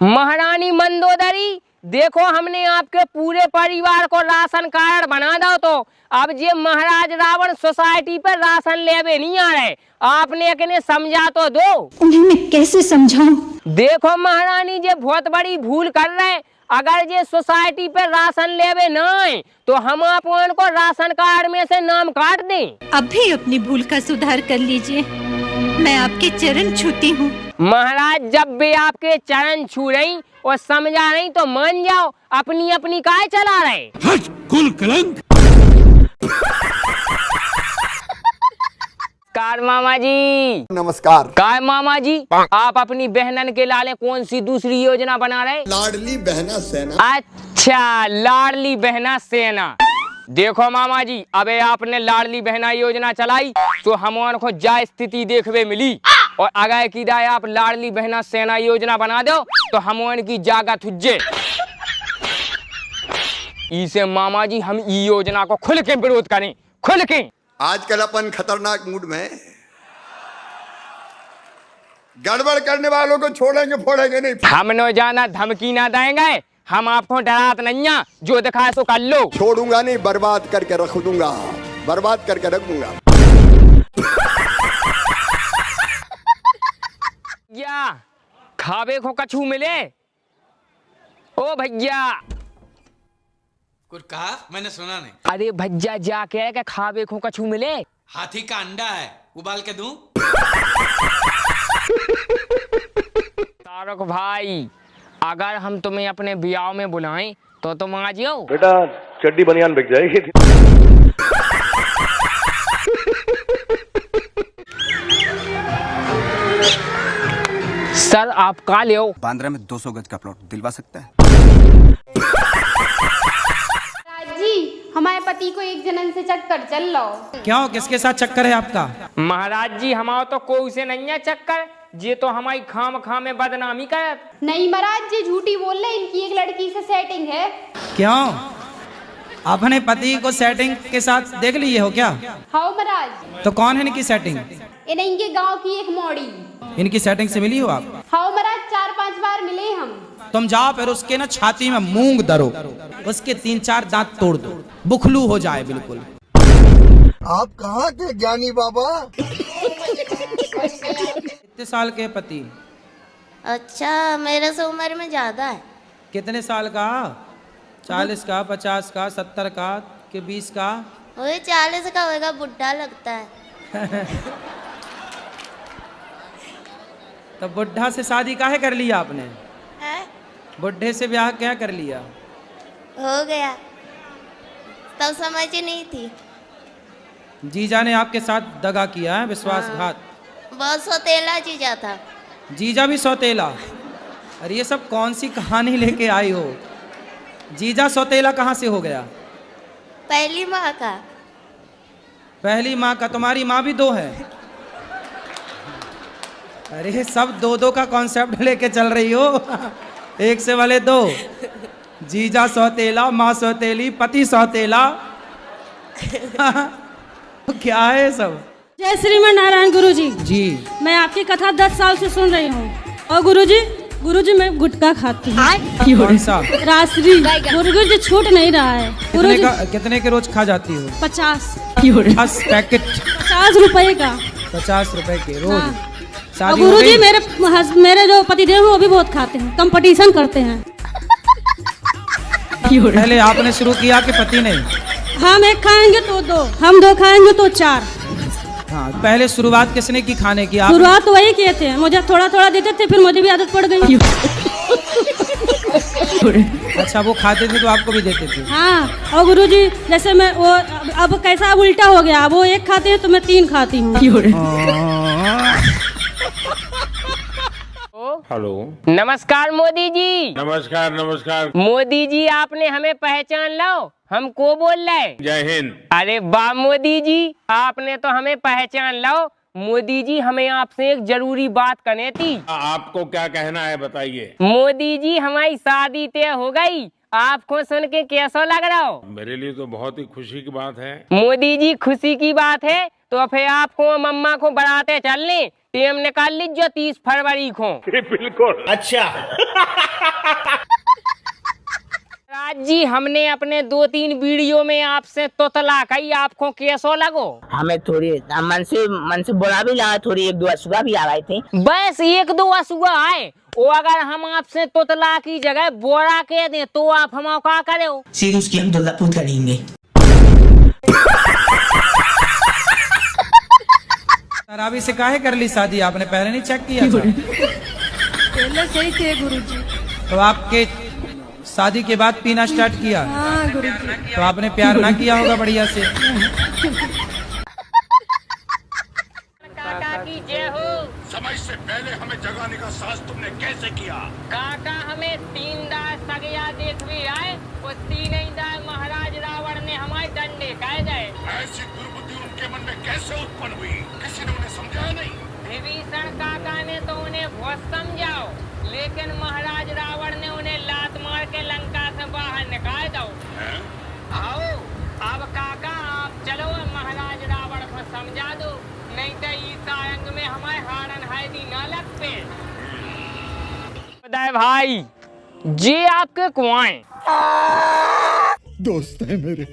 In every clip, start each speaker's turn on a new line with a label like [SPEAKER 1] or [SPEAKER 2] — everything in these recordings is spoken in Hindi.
[SPEAKER 1] महारानी मंदोदरी, देखो हमने आपके पूरे परिवार को राशन कार्ड बना दो, तो अब ये महाराज रावण सोसाइटी पर राशन लेवे नहीं आ रहे, आपने कने समझा तो दो।
[SPEAKER 2] उन्हें मैं कैसे समझाऊं?
[SPEAKER 1] देखो महारानी जी बहुत बड़ी भूल कर रहे, अगर ये सोसाइटी पर राशन लेवे न आए तो हम आप को राशन कार्ड में से नाम काट दें।
[SPEAKER 2] अब भी अपनी भूल का सुधार कर लीजिए, मैं आपके चरण छूती हूँ।
[SPEAKER 1] महाराज जब भी आपके चरण छू रही और समझा रही तो मान जाओ, अपनी अपनी काय चला रहे।
[SPEAKER 3] हट कुल कलंक।
[SPEAKER 1] नमस्कार मामा जी।
[SPEAKER 4] नमस्कार।
[SPEAKER 1] काय मामा जी, आप अपनी बहनन के लाले कौन सी दूसरी योजना बना रहे?
[SPEAKER 4] लाडली बहना सेना।
[SPEAKER 1] अच्छा, लाडली बहना सेना। देखो मामा जी, अबे आपने लाडली बहना योजना चलाई तो हमारे को जा स्थिति देखवे मिली, और अगर की दाए आप लाडली बहना सेना योजना बना दो तो हमारे की जागत हुज्जे। इसे मामा जी हम ई योजना को खुल के विरोध करें, खुल के।
[SPEAKER 4] आजकल अपन खतरनाक मूड में, गड़बड़ करने वालों को छोड़ेंगे फोड़ेंगे नहीं।
[SPEAKER 1] हम न जाना धमकी ना देंगे, हम आपको डरात नहीं, जो दिखाए सो कर लो।
[SPEAKER 4] छोड़ूंगा नहीं, बर्बाद करके रख दूंगा, बर्बाद करके रख दूंगा।
[SPEAKER 1] भैया खावे को कछू मिले? ओ भैया।
[SPEAKER 5] कुछ कहा? मैंने सुना नहीं।
[SPEAKER 1] अरे भैया जाके क्या खावे को कछू मिले?
[SPEAKER 5] हाथी का अंडा है, उबाल के दूं?
[SPEAKER 1] तारक भाई, अगर हम तुम्हें अपने ब्याह में बुलाएं तो तुम आ जाओ।
[SPEAKER 6] बेटा चड्डी बनियान बिक जाएगी।
[SPEAKER 1] सर आप का ले आओ?
[SPEAKER 7] बांद्रा में 200 गज का प्लॉट दिलवा सकता है?
[SPEAKER 8] जी, हमारे पति को एक जनन से चक्कर चल लो।
[SPEAKER 9] क्यों, किसके साथ चक्कर है आपका?
[SPEAKER 1] महाराज जी हमारा तो कोई से नहीं है चक्कर, ये तो हमारी खाम खाम में बदनामी कर।
[SPEAKER 8] नहीं महाराज जी झूठी बोल रहे, इनकी एक लड़की से सेटिंग है।
[SPEAKER 9] क्यों, अपने पति को सेटिंग के साथ देख लिए हो क्या?
[SPEAKER 8] हाँ महाराज।
[SPEAKER 9] तो कौन है इनकी सेटिंग?
[SPEAKER 8] इनके गांव की एक मोड़ी।
[SPEAKER 9] इनकी सेटिंग से मिली हो आप?
[SPEAKER 8] हाँ महाराज, 4-5 बार मिले हम।
[SPEAKER 9] तुम जाओ फिर उसके ना छाती में मूंग धरो, उसके 3-4 दांत तोड़ दो, बुखलू हो जाए बिल्कुल।
[SPEAKER 4] आप कहाँ के ज्ञानी बाबा?
[SPEAKER 9] कितने साल के पति?
[SPEAKER 10] अच्छा, मेरे से उम्र में ज्यादा है।
[SPEAKER 9] कितने साल का? 40 का, 50 का, 70 का कि 20 का?
[SPEAKER 10] वही 40 का होगा, बुढ़ा लगता है।
[SPEAKER 9] तो बुढ़ा से शादी काहे कर लिया आपने?
[SPEAKER 10] है?
[SPEAKER 9] बुढ़े से ब्याह क्या कर लिया?
[SPEAKER 10] हो गया, तब समझ ही नहीं थी।
[SPEAKER 9] जीजा ने आपके साथ दगा किया है, विश्वासघात।
[SPEAKER 10] बहुत सौतेला जीजा था।
[SPEAKER 9] जीजा भी सौतेला? अरे ये सब कौन सी कहानी लेके आई हो? जीजा सौतेला कहाँ से हो गया?
[SPEAKER 10] पहली माँ का।
[SPEAKER 9] पहली माँ का? तुम्हारी माँ भी 2 है? अरे सब 2-2 का कॉन्सेप्ट लेके चल रही हो। एक से वाले 2। जीजा सौतेला, माँ सौतेली, पति सौतेला। क्या है सब?
[SPEAKER 11] जय श्रीमन नारायण गुरुजी।
[SPEAKER 9] जी,
[SPEAKER 11] मैं आपकी कथा 10 साल से सुन रही हूँ। और गुरुजी मैं गुटखा खाती हूँ।
[SPEAKER 9] कौन सा?
[SPEAKER 11] रासरी। गुरुजी छूट नहीं रहा है।
[SPEAKER 9] कितने के रोज खा जाती हो?
[SPEAKER 11] 50
[SPEAKER 9] पैकेट?
[SPEAKER 11] 50 रुपए का।
[SPEAKER 9] 50 रुपए के रोज?
[SPEAKER 11] हाँ।
[SPEAKER 9] शादी
[SPEAKER 11] और
[SPEAKER 9] हो गई?
[SPEAKER 11] गुरुजी मेरे जो पतिदेव वो भी बहुत खाते हैं, कंपटीशन करते हैं।
[SPEAKER 9] पहले आपने शुरू किया कि पति ने?
[SPEAKER 11] हम 1 खाएंगे तो 2, हम 2 खाएंगे तो 4।
[SPEAKER 9] हाँ, पहले शुरुआत किसने की खाने की? आप?
[SPEAKER 11] शुरुआत तो वही किए थे, मुझे थोड़ा थोड़ा देते थे, फिर मुझे भी आदत पड़ गई।
[SPEAKER 9] अच्छा, वो खाते थे तो आपको भी देते थे?
[SPEAKER 11] हाँ, और गुरुजी जैसे मैं वो अब कैसा उल्टा हो गया, वो 1 खाते हैं तो मैं 3 खाती हूँ।
[SPEAKER 3] हेलो।
[SPEAKER 1] नमस्कार मोदी जी।
[SPEAKER 3] नमस्कार नमस्कार।
[SPEAKER 1] मोदी जी आपने हमें पहचान लो, हम को बोल रहे?
[SPEAKER 3] जय हिंद।
[SPEAKER 1] अरे वाह मोदी जी, आपने तो हमें पहचान लो। मोदी जी हमें आपसे एक जरूरी बात करनी थी।
[SPEAKER 3] आपको क्या कहना है बताइए।
[SPEAKER 1] मोदी जी हमारी शादी तय हो गई, आपको सुन के कैसा लग रहा हो?
[SPEAKER 3] मेरे लिए तो बहुत ही खुशी की बात है।
[SPEAKER 1] मोदी जी खुशी की बात है तो फिर आपको मम्मा को बढ़ाते चलने, टेम निकाल लीजिए 30 फरवरी को।
[SPEAKER 6] बिल्कुल। अच्छा।
[SPEAKER 1] राज जी, हमने अपने 2-3 वीडियो में आपसे तोतला कही, आपको कैसो लगो?
[SPEAKER 12] हमें थोड़ी मन से बुरा भी लगा, थोड़ी 1-2 असुआ भी आ रही थी।
[SPEAKER 1] बस 1-2 असुआ आए, वो अगर हम आपसे तोतला की जगह बोरा कह दें तो आप हम क्या करे हो?
[SPEAKER 12] सीधे उसकी हम दुल्लापुर करेंगे।
[SPEAKER 9] शराबी से काहे कर ली शादी आपने, पहले नहीं चेक किया था?
[SPEAKER 11] पहले सही थे गुरुजी।
[SPEAKER 9] तो आपके शादी के बाद पीना स्टार्ट किया?
[SPEAKER 11] हाँ गुरुजी।
[SPEAKER 9] तो आपने प्यार ना किया होगा बढ़िया से।
[SPEAKER 1] काका की जय हो।
[SPEAKER 3] समय से पहले हमें जगाने का साहस तुमने कैसे किया?
[SPEAKER 1] काका, हमें 3 दास सगया देखवे आए, वो 3 दास महाराज रावण ने हमारे डंडे कह गए।
[SPEAKER 3] ऐसी दुर्बुद्धि उनके मन में कैसे उत्पन्न हुई? किसी ने उन्हें समझाया नहीं?
[SPEAKER 1] विभीषण काका ने तो उन्हें बहुत समझाओ, लेकिन महाराज रावण ने उन्हें लात मार के लंका से बाहर निकाल दो। आओ अब काका, आप चलो महाराज रावण को समझा दो, नहीं तो ईसा अंग में हमारे हारन हायदी ना लग पे। भाई जी आपके कुआं
[SPEAKER 4] दोस्त है मेरे।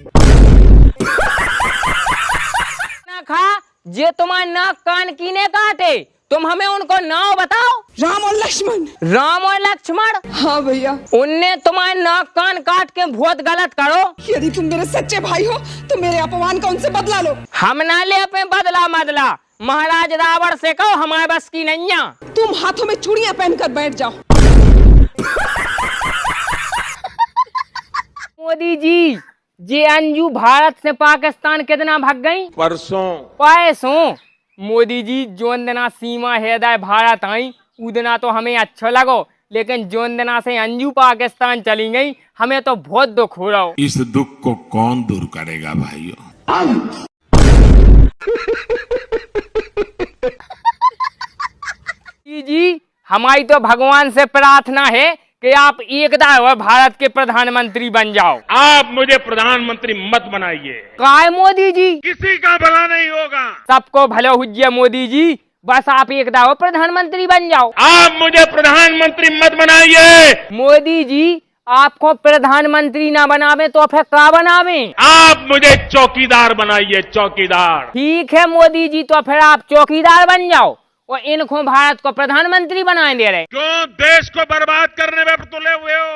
[SPEAKER 1] ना खा जे तुम्हारे नाक कान कीने काटे, तुम हमें उनको नाम बताओ।
[SPEAKER 12] राम और लक्ष्मण।
[SPEAKER 1] राम और लक्ष्मण?
[SPEAKER 12] हाँ भैया।
[SPEAKER 1] उनने तुम्हारे नाक कान काट के बहुत गलत करो।
[SPEAKER 12] यदि तुम मेरे सच्चे भाई हो तो मेरे अपमान का उनसे बदला लो।
[SPEAKER 1] हम ना ले अपने बदला, महाराज रावण से कहो हमारे बस की नहीं है।
[SPEAKER 12] तुम हाथों में चूड़ियां पहनकर बैठ जाओ।
[SPEAKER 1] मोदी जी, जे अंजू भारत से पाकिस्तान कितना भाग गई? परसों। मोदी जी, जोन दिना सीमा हृदय भारत आई उदना तो हमें अच्छा लगो, लेकिन जोन दिना से अंजू पाकिस्तान चली गई हमें तो बहुत दुख हो रहा हो।
[SPEAKER 3] इस दुख को कौन दूर करेगा भाइयों?
[SPEAKER 1] जी, हमारी तो भगवान से प्रार्थना है कि आप एकदा भारत के प्रधानमंत्री बन जाओ।
[SPEAKER 3] आप मुझे प्रधानमंत्री मत बनाइए।
[SPEAKER 1] काय मोदी जी?
[SPEAKER 3] किसी का भला नहीं होगा।
[SPEAKER 1] सबको भला हुज्जे मोदी जी, बस आप एकदा प्रधानमंत्री बन जाओ।
[SPEAKER 3] आप मुझे प्रधानमंत्री मत बनाइए।
[SPEAKER 1] मोदी जी, आपको प्रधानमंत्री ना बनावे तो फिर क्या बनावे?
[SPEAKER 3] आप मुझे चौकीदार बनाइए, चौकीदार।
[SPEAKER 1] ठीक है मोदी जी, तो फिर आप चौकीदार बन जाओ और इनको भारत को प्रधानमंत्री बना दे रहे।
[SPEAKER 3] क्यों देश को बर्बाद करने में तुले हुए हो?